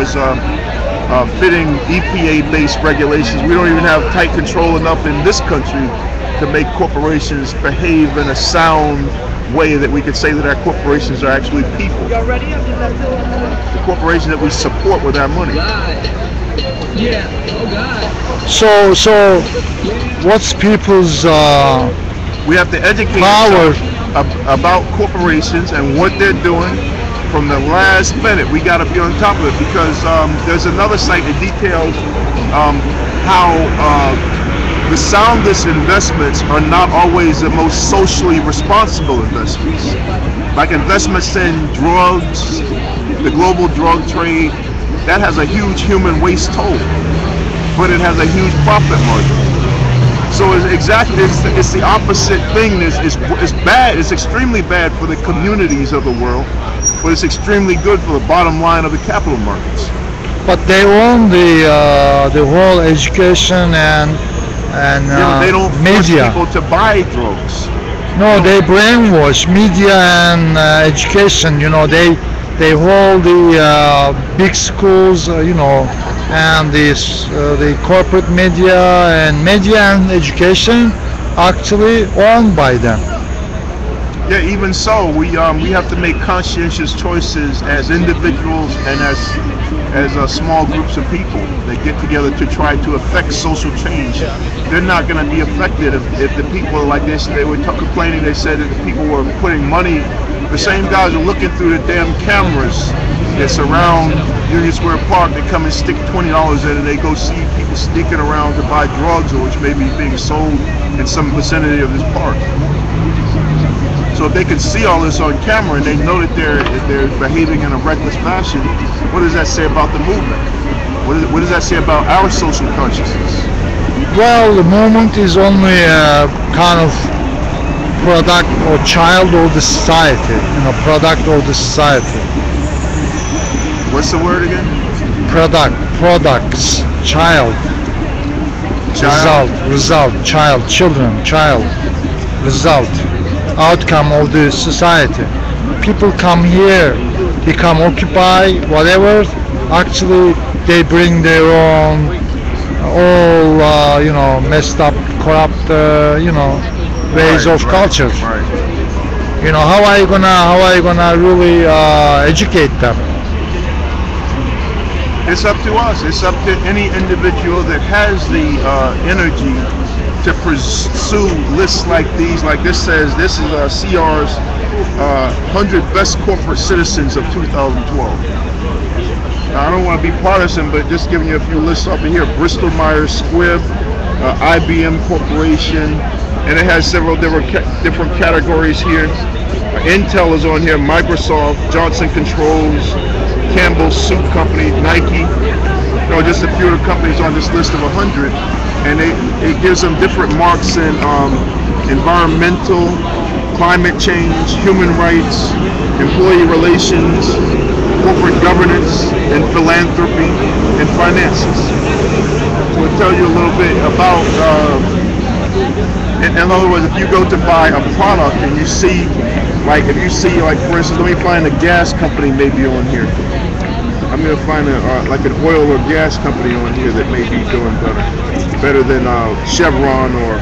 far as fitting EPA-based regulations. We don't even have tight control enough in this country to make corporations behave in a sound way that we could say that our corporations are actually people. The corporations that we support with our money. Yeah. Oh God. So what's people's we have to educate power about corporations and what they're doing from the last minute. We got to be on top of it, because there's another site that details how the soundest investments are not always the most socially responsible investments. Like investments in drugs, the global drug trade, that has a huge human waste toll, but it has a huge profit margin. So it's the opposite thing. It's bad. It's extremely bad for the communities of the world, but it's extremely good for the bottom line of the capital markets. but they own the whole education and They don't force media. people to buy drugs. No, they brainwash media and education. You know, they hold the big schools. You know, and the corporate media and education actually owned by them. Yeah, even so, we have to make conscientious choices as individuals and as small groups of people that get together to try to affect social change. They're not going to be affected if the people like this. They were complaining. They said that the people were putting money. The same guys are looking through the damn cameras that surround Union Square Park. They come and stick $20 in, and they go see people sneaking around to buy drugs, or which may be being sold in some vicinity of this park. So if they can see all this on camera and they know that they're behaving in a reckless fashion, what does that say about the movement? What does that say about our social consciousness? Well, the movement is only a kind of product or child of the society. You know, product of the society. What's the word again? Products, child. Result, child, children, child, result, outcome of the society. People come here, become occupy, whatever. Actually, they bring their own, all you know, messed up, corrupt, you know, ways of culture. Right. You know, how are you gonna really educate them? It's up to us. It's up to any individual that has the energy to pursue lists like these. Like this says, this is CR's 100 best corporate citizens of 2012. Now, I don't want to be partisan, but just giving you a few lists up in here. Bristol Myers Squibb, IBM Corporation, and it has several different categories here. Intel is on here, Microsoft, Johnson Controls, Campbell's Soup Company, Nike. You know, just a few of the companies on this list of 100, and it gives them different marks in environmental, climate change, human rights, employee relations, corporate governance, and philanthropy and finances. So it'll tell you a little bit about, in other words, if you go to buy a product and you see, like for instance, let me find a gas company maybe on here. I'm going to find like an oil or gas company on here that may be doing better than Chevron, or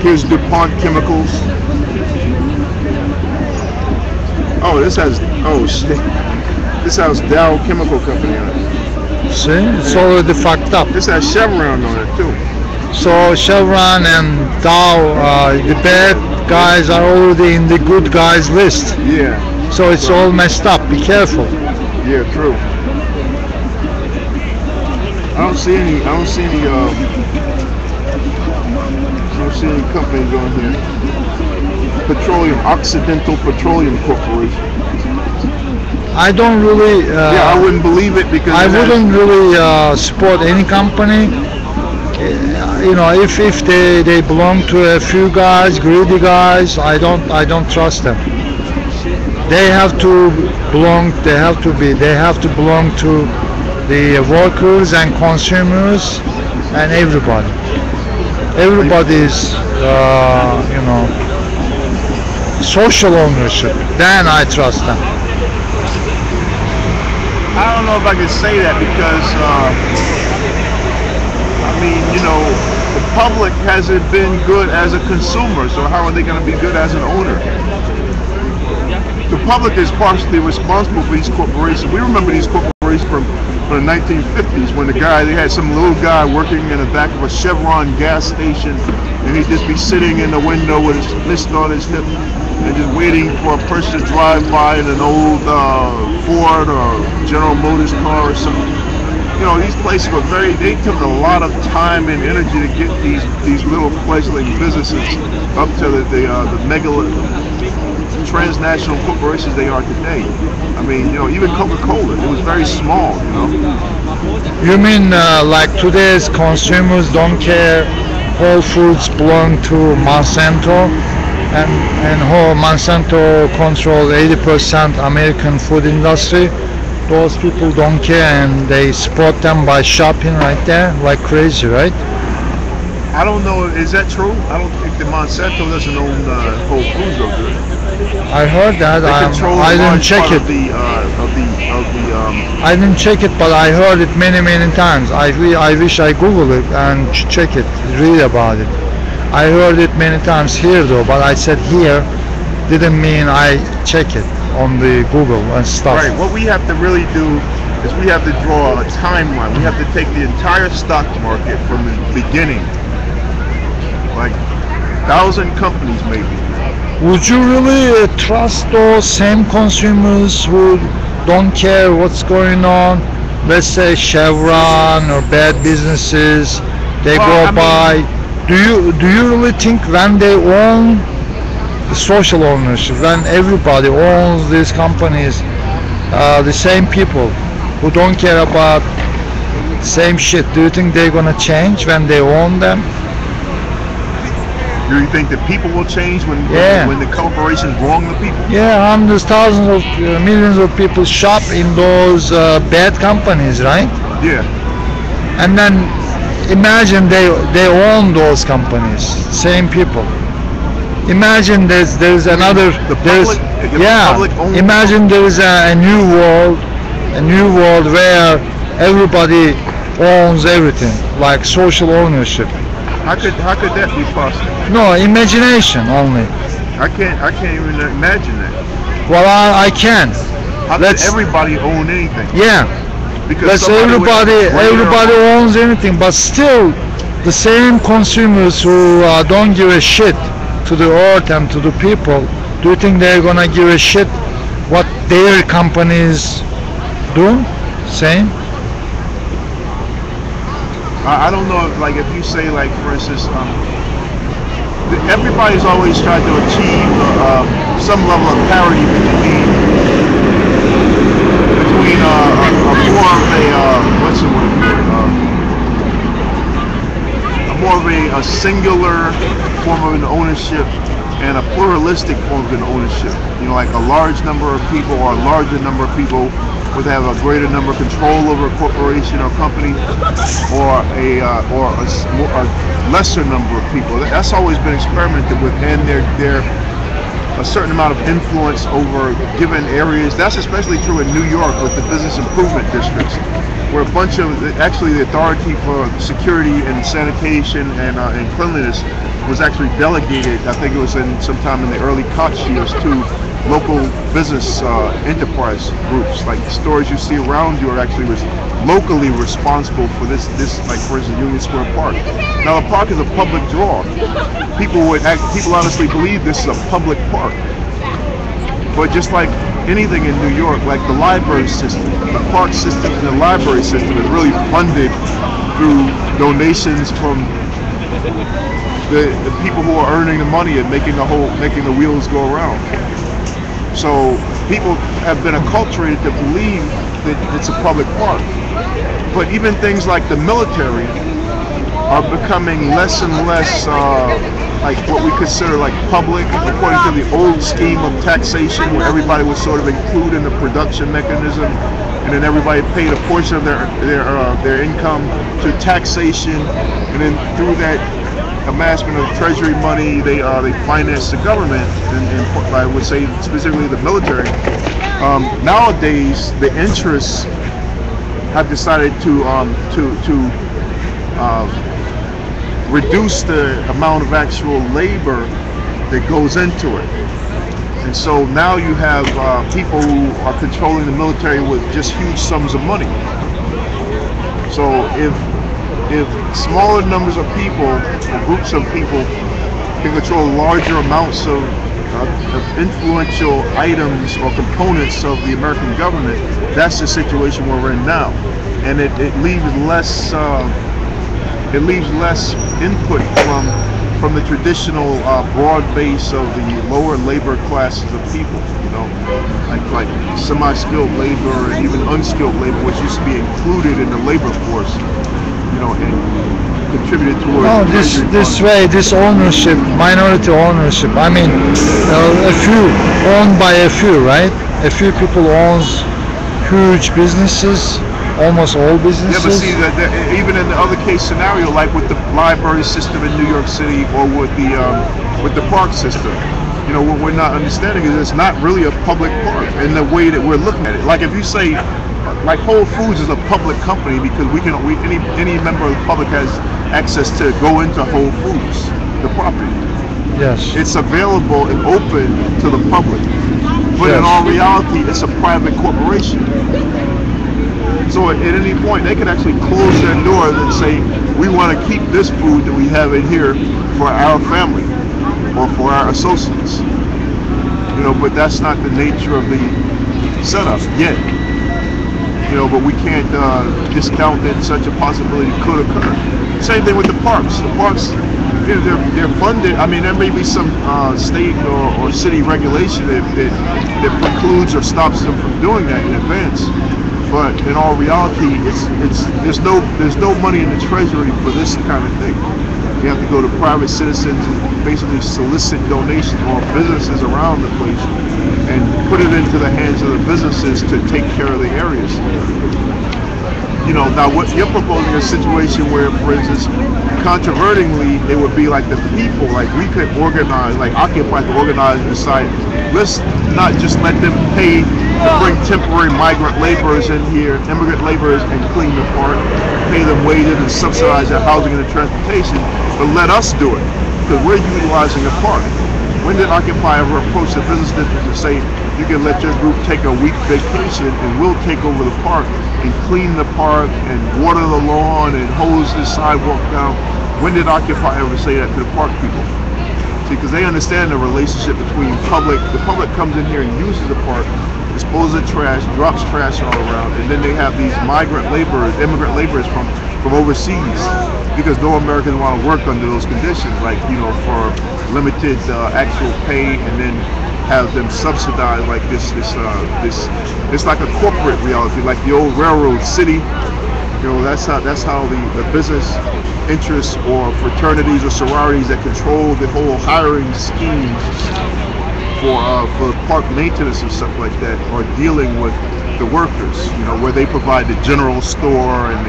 here's DuPont Chemicals. Oh, this has Dow Chemical Company on it. See, it's already fucked up. This has Chevron on it too. So Chevron and Dow, the bad guys are already in the good guys list. Yeah. So it's all messed up. Be careful. Yeah, true. I don't see any companies on here. Occidental Petroleum Corporation. I don't really. Yeah, I wouldn't believe it, because I wouldn't really support any company. You know, if they belong to a few guys, greedy guys, I don't trust them. They have to belong to the workers and consumers and everybody. Everybody's you know, social ownership. Then I trust them. I don't know if I can say that because, I mean, you know, the public hasn't been good as a consumer, so how are they going to be good as an owner? The public is partially responsible for these corporations. We remember these corporations from the 1950s when they had some little guy working in the back of a Chevron gas station, and he'd just be sitting in the window with his fist on his hip and just waiting for a person to drive by in an old Ford or General Motors car or something. You know, these places were they took a lot of time and energy to get these little fledgling businesses up to the mega transnational corporations they are today. I mean, you know, even Coca-Cola, it was very small, you know. You mean like today's consumers don't care? Whole Foods belong to Monsanto, and whole Monsanto controls 80% American food industry. Those people don't care and they support them by shopping right there like crazy, right? I don't know, is that true? I don't think that Monsanto doesn't own Whole Foods over there. I heard that. I didn't check it. I didn't check it, but I heard it many times. I wish I Google it and check it, read about it. I heard it many times here though, but I said here didn't mean I check it on the Google and stuff. Right. What we have to really do is we have to draw a timeline. We have to take the entire stock market from the beginning, like 1,000 companies maybe. Would you really trust those same consumers who don't care what's going on? Let's say Chevron or bad businesses, they go by. Do you really think when they own the social ownership, when everybody owns these companies, the same people who don't care about same shit, do you think they're gonna change when they own them? Do you think that people will change when the corporations wrong the people? Yeah, hundreds, thousands of millions of people shop in those bad companies, right? Yeah. And then imagine they own those companies, same people. Imagine there's another imagine there's a new world where everybody owns everything, like social ownership. How could that be possible? No, imagination only. I can't even imagine that. Well, I can. How could everybody own anything? Yeah. Because everybody owns anything, but still the same consumers who don't give a shit to the earth and to the people, do you think they're gonna give a shit what their companies do? Same? I don't know if, like, if you say, like, for instance, everybody's always tried to achieve some level of parity between more of a singular form of an ownership and a pluralistic form of an ownership. You know, like a large number of people or a larger number of people would have a greater number of control over a corporation or company, or a lesser number of people. That's always been experimented with, and they're a certain amount of influence over given areas. That's especially true in New York with the business improvement districts, where a bunch of, actually the authority for security and sanitation and cleanliness was actually delegated, I think it was sometime in the early Koch years, to local business enterprise groups. Like the stores you see around you are actually locally responsible for this, like for instance Union Square Park. Now the park is a public draw. People honestly believe this is a public park. But just like anything in New York, like the library system, the park system and the library system is really funded through donations from the people who are earning the money and making the wheels go around. So people have been acculturated to believe that it's a public park. But even things like the military are becoming less and less like what we consider like public, according to the old scheme of taxation, where everybody was sort of included in the production mechanism, and then everybody paid a portion of their income to taxation, and then through that amassment of treasury money, they finance the government, and I would say specifically the military. Nowadays, the interests have decided to reduce the amount of actual labor that goes into it. And so now you have people who are controlling the military with just huge sums of money. So if smaller numbers of people, or groups of people, can control larger amounts of influential items or components of the American government, that's the situation we're in now. And it leaves less input from the traditional broad base of the lower labor classes of people, you know, like semi-skilled labor and even unskilled labor, which used to be included in the labor force, you know, and contributed towards. No, this ownership, minority ownership. I mean, a few owned by a few, right? A few people owns huge businesses. Almost all businesses. Yeah, but see that even in the other case scenario, like with the library system in New York City or with the park system, you know, what we're not understanding is it's not really a public park in the way that we're looking at it. Like if you say, like Whole Foods is a public company because any member of the public has access to go into Whole Foods, the property. Yes. It's available and open to the public, but in all reality, it's a private corporation. So at any point, they can actually close their doors and say, we want to keep this food that we have in here for our family or for our associates. You know, but that's not the nature of the setup yet. You know, but we can't discount that such a possibility could occur. Same thing with the parks. The parks, you know, they're funded. I mean, there may be some state or city regulation that precludes or stops them from doing that in advance. But in all reality, there's no money in the treasury for this kind of thing. You have to go to private citizens and basically solicit donations or businesses around the place and put it into the hands of the businesses to take care of the areas. You know, now what you're proposing is a situation where, for instance, controvertingly, it would be like the people, like we could organize, like Occupy could organize and decide, let's not just let them pay to bring temporary migrant laborers in here, immigrant laborers, and clean the park, pay them wages and subsidize their housing and their transportation, but let us do it, because we're utilizing the park. When did Occupy ever approach the business district and say, you can let your group take a week vacation and we'll take over the park and clean the park and water the lawn and hose the sidewalk down? When did Occupy ever say that to the park people? See, because they understand the relationship between the public comes in here and uses the park, disposes of trash, drops trash all around, and then they have these migrant laborers, immigrant laborers from overseas, because no Americans want to work under those conditions, like, you know, for limited actual pay, and then have them subsidized like this it's like a corporate reality, like the old railroad city. You know, that's how the business interests or fraternities or sororities that control the whole hiring scheme for park maintenance and stuff like that are dealing with the workers, you know, where they provide the general store and